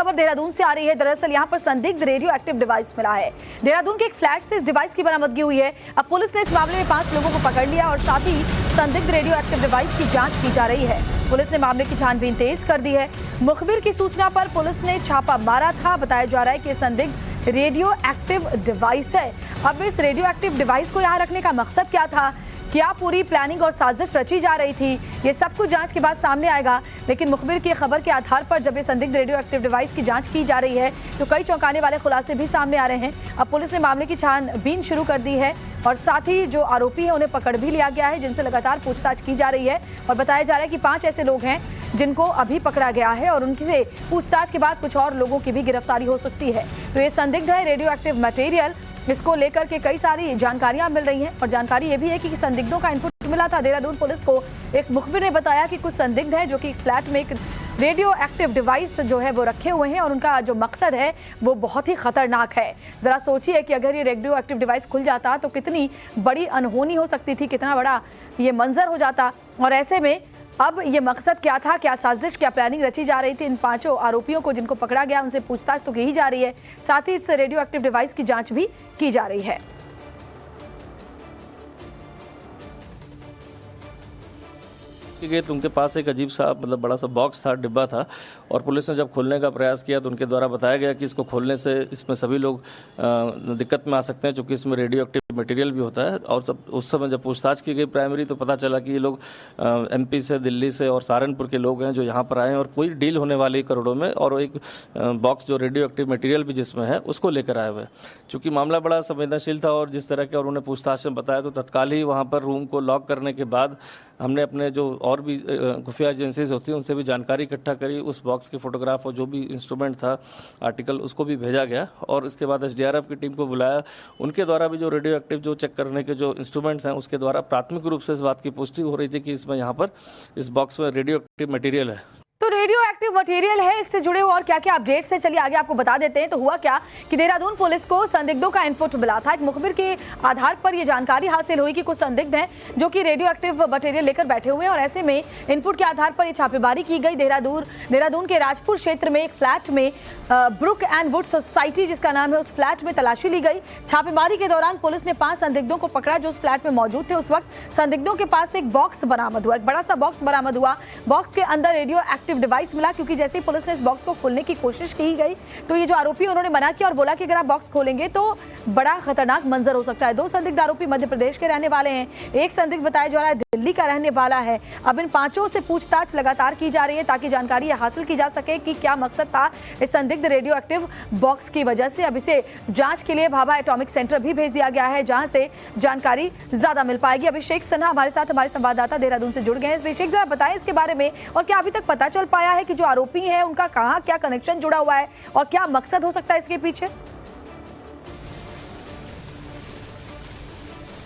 खबर देहरादून से आ रही है। दरअसल यहां पर संदिग्ध रेडियो एक्टिव डिवाइस मिला है। देहरादून के एक फ्लैट से इस डिवाइस की बरामदगी हुई है। अब पुलिस ने इस मामले में 5 लोगों को पकड़ लिया और साथ ही संदिग्ध रेडियो एक्टिव डिवाइस की जांच की जा रही है। पुलिस ने मामले की छानबीन तेज कर दी है। मुखबिर की सूचना पर पुलिस ने छापा मारा था। बताया जा रहा है कि संदिग्ध रेडियो एक्टिव डिवाइस है। अब इस रेडियो एक्टिव डिवाइस को यहाँ रखने का मकसद क्या था, क्या पूरी प्लानिंग और साजिश रची जा रही थी, ये सब कुछ जांच के बाद सामने आएगा। लेकिन मुखबिर की खबर के आधार पर जब ये संदिग्ध रेडियो एक्टिव डिवाइस की जांच की जा रही है तो कई चौंकाने वाले खुलासे भी सामने आ रहे हैं। अब पुलिस ने मामले की छानबीन शुरू कर दी है और साथ ही जो आरोपी है उन्हें पकड़ भी लिया गया है, जिनसे लगातार पूछताछ की जा रही है। और बताया जा रहा है कि 5 ऐसे लोग हैं जिनको अभी पकड़ा गया है और उनसे पूछताछ के बाद कुछ और लोगों की भी गिरफ्तारी हो सकती है। तो ये संदिग्ध है रेडियो एक्टिव मटेरियल, इसको लेकर के कई सारी जानकारियां मिल रही हैं। और जानकारी ये भी है कि संदिग्धों का इनपुट मिला था देहरादून पुलिस को। एक मुखबिर ने बताया कि कुछ संदिग्ध हैं जो कि फ्लैट में एक रेडियो एक्टिव डिवाइस जो है वो रखे हुए हैं और उनका जो मकसद है वो बहुत ही खतरनाक है। जरा सोचिए कि अगर ये रेडियो एक्टिव डिवाइस खुल जाता तो कितनी बड़ी अनहोनी हो सकती थी, कितना बड़ा ये मंजर हो जाता। और ऐसे में अब ये मकसद क्या था, क्या साजिश, क्या प्लानिंग रची जा रही थी। इन 5 आरोपियों को जिनको पकड़ा गया उनसे पूछताछ तो की ही जा रही है, साथ ही इस रेडियो एक्टिव डिवाइस की जांच भी की जा रही है। गए तो उनके पास एक अजीब सा मतलब बड़ा सा बॉक्स था, डिब्बा था और पुलिस ने जब खोलने का प्रयास किया तो उनके द्वारा बताया गया कि इसको खोलने से इसमें सभी लोग दिक्कत में आ सकते हैं, क्योंकि इसमें रेडियो एक्टिव मटेरियल भी होता है। और सब उस समय जब पूछताछ की गई प्राइमरी तो पता चला कि ये लोग MP से, दिल्ली से और सहारनपुर के लोग हैं जो यहाँ पर आए हैं और कोई डील होने वाली करोड़ों में, और एक बॉक्स जो रेडियो एक्टिव मटेरियल भी जिसमें है उसको लेकर आए हुए। चूँकि मामला बड़ा संवेदनशील था और जिस तरह के और उन्होंने पूछताछ में बताया तो तत्काल ही वहाँ पर रूम को लॉक करने के बाद हमने अपने जो और भी खुफिया एजेंसीज होती हैं उनसे भी जानकारी इकट्ठा करी। उस बॉक्स के फोटोग्राफ और जो भी इंस्ट्रूमेंट था, आर्टिकल, उसको भी भेजा गया और इसके बाद SDRF की टीम को बुलाया। उनके द्वारा भी जो रेडियो एक्टिव जो चेक करने के जो इंस्ट्रूमेंट्स हैं उसके द्वारा प्राथमिक रूप से इस बात की पुष्टि हो रही थी कि इसमें यहाँ पर इस बॉक्स में रेडियो एक्टिव मटेरियल है। तो रेडियो एक्टिव मटेरियल है, इससे जुड़े हुए और क्या क्या अपडेट्स हैं चलिए आगे आपको बता देते हैं। तो हुआ क्या कि देहरादून पुलिस को संदिग्धों का इनपुट मिला था। एक मुखबिर के आधार पर यह जानकारी हासिल हुई कि कुछ संदिग्ध हैं जो कि रेडियो एक्टिव मटेरियल लेकर बैठे हुए हैं और ऐसे में इनपुट के आधार पर यह छापेमारी की गई। देहरादून के राजपुर क्षेत्र में एक फ्लैट में ब्रुक एंड वुड सोसाइटी जिसका नाम है, उस फ्लैट में तलाशी ली गई। छापेमारी के दौरान पुलिस ने 5 संदिग्धों को पकड़ा जो उस फ्लैट में मौजूद थे। उस वक्त संदिग्धों के पास एक बॉक्स बरामद हुआ, एक बड़ा सा बॉक्स बरामद हुआ। बॉक्स के अंदर रेडियो एक्टिव डिवाइस मिला, क्योंकि जैसे ही पुलिस ने इस बॉक्स को खोलने की कोशिश की गई तो ये जो आरोपी उन्होंने मना किया और बोला कि अगर आप बॉक्स खोलेंगे तो बड़ा खतरनाक मंजर हो सकता है। 2 संदिग्ध आरोपी मध्य प्रदेश के रहने वाले हैं, एक संदिग्ध बताया जा रहा है दिल्ली का रहने वाला है। अब इन 5 से पूछताछ लगातार की जा रही है ताकि जानकारी हासिल की जा सके कि क्या मकसद था इस संदिग्ध रेडियो एक्टिव बॉक्स की वजह से। अब इसे जांच के लिए भाभा एटॉमिक सेंटर भी भेज दिया गया है जहां से जानकारी ज्यादा मिल पाएगी। अभिषेक सिन्हा हमारे साथ, हमारे संवाददाता देहरादून से जुड़ गए हैं। अभिषेक, जरा बताएं इसके बारे में और क्या अभी तक पता चल पाया है कि जो आरोपी हैं उनका कहां क्या कनेक्शन जुड़ा हुआ है और क्या मकसद हो सकता है इसके पीछे?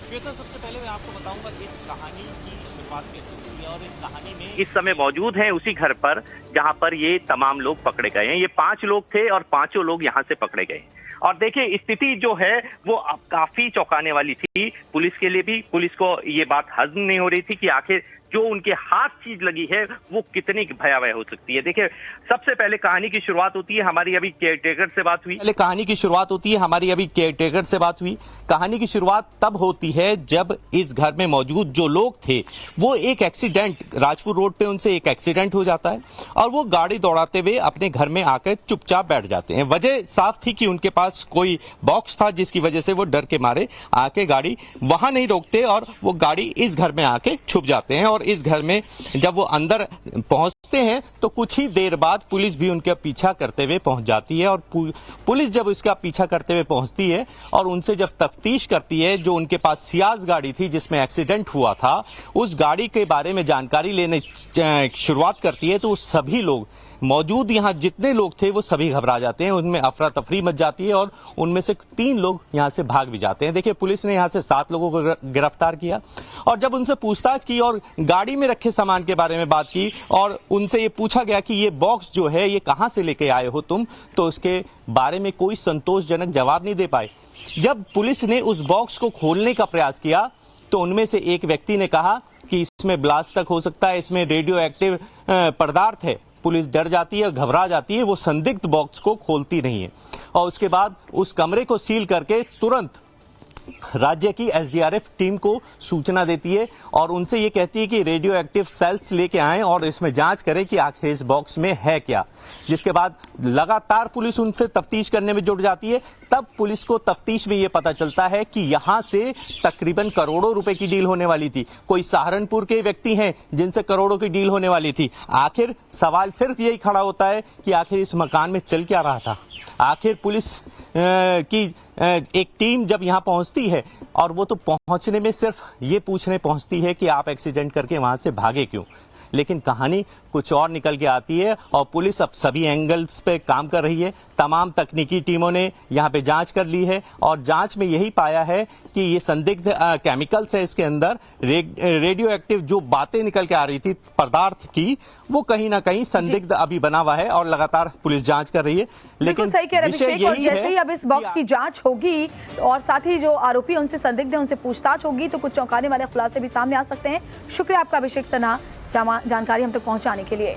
श्वेता, सबसे पहले मैं आपको बताऊंगा इस कहानी की शुरुआत कैसे हुई है और इस कहानी में इस समय मौजूद हैं उसी घर पर जहां पर ये तमाम लोग पकड़े गए हैं। ये 5 लोग थे और 5 लोग यहां से पकड़े गए। और देखिए, स्थिति जो है वो अब काफी चौंकाने वाली थी पुलिस के लिए भी। पुलिस को ये बात हजम नहीं हो रही थी कि आखिर जो उनके हाथ चीज लगी है वो कितनी भयावह हो सकती है। देखिए, सबसे पहले कहानी की शुरुआत होती है, हमारी अभी केयरटेकर से बात हुई। कहानी की शुरुआत की शुरुआत तब होती है जब इस घर में मौजूद जो लोग थे वो एक एक्सीडेंट, राजपुर रोड पे उनसे एक एक्सीडेंट हो जाता है और वो गाड़ी दौड़ाते हुए अपने घर में आकर चुपचाप बैठ जाते हैं। वजह साफ थी कि उनके पास कोई बॉक्स था जिसकी वजह से वो डर के मारे आके गाड़ी वहां नहीं रोकते और वो गाड़ी इस घर में आके छुप जाते हैं। और इस घर में जब वो अंदर पहुंचते हैं तो कुछ ही देर बाद पुलिस भी उनका पीछा करते हुए पहुंच जाती है। और पुलिस जब उसका पीछा करते हुए पहुंचती है और उनसे जब तफ्तीश करती है, जो उनके पास सियाज गाड़ी थी जिसमें एक्सीडेंट हुआ था, उस गाड़ी के बारे में जानकारी लेने शुरुआत करती है, तो सभी लोग मौजूद यहाँ जितने लोग थे वो सभी घबरा जाते हैं, उनमें अफरा तफरी मच जाती है और उनमें से 3 लोग यहाँ से भाग भी जाते हैं। देखिए, पुलिस ने यहाँ से 7 लोगों को गिरफ्तार किया और जब उनसे पूछताछ की और गाड़ी में रखे सामान के बारे में बात की और उनसे ये पूछा गया कि ये बॉक्स जो है ये कहां से लेके आए हो तुम, तो उसके बारे में कोई संतोषजनक जवाब नहीं दे पाए। जब पुलिस ने उस बॉक्स को खोलने का प्रयास किया तो उनमें से एक व्यक्ति ने कहा कि इसमें ब्लास्ट तक हो सकता है, इसमें रेडियो एक्टिव पदार्थ है। पुलिस डर जाती है, घबरा जाती है, वो संदिग्ध बॉक्स को खोलती नहीं है और उसके बाद उस कमरे को सील करके तुरंत राज्य की एसडीआरएफ टीम को सूचना देती है और उनसे ये कहती है कि रेडियो एक्टिव सेल्स लेके आएं और इसमें जांच करें कि आखिर इस बॉक्स में है क्या। जिसके बाद लगातार पुलिस उनसे तफ्तीश करने में जुट जाती है। तब पुलिस को तफ्तीश में ये पता चलता है कि यहां से तकरीबन करोड़ों रुपए की डील होने वाली थी। कोई सहारनपुर के व्यक्ति हैं जिनसे करोड़ों की डील होने वाली थी। आखिर सवाल सिर्फ यही खड़ा होता है कि आखिर इस मकान में चल क्या रहा था। आखिर पुलिस की एक टीम जब यहां पहुंचती है और वो तो पहुंचने में सिर्फ ये पूछने पहुंचती है कि आप एक्सीडेंट करके वहां से भागे क्यों, लेकिन कहानी कुछ और निकल के आती है और पुलिस अब सभी एंगल्स पे काम कर रही है। तमाम तकनीकी टीमों ने यहाँ पे जांच कर ली है और जांच में यही पाया है कि ये संदिग्ध केमिकल्स है इसके अंदर। रेडियो एक्टिव जो बातें निकल के आ रही थी पदार्थ की, वो कहीं ना कहीं संदिग्ध अभी बना हुआ है और लगातार पुलिस जांच कर रही है। लेकिन सही कह रहे हैं अभिषेक, और जैसे ही अब इस बॉक्स की जांच होगी और साथ ही जो आरोपी उनसे संदिग्ध है उनसे पूछताछ होगी तो कुछ चौंकाने वाले खुलासे भी सामने आ सकते हैं। शुक्रिया आपका अभिषेक सिन्हा जानकारी हम तक पहुंचाने के लिए।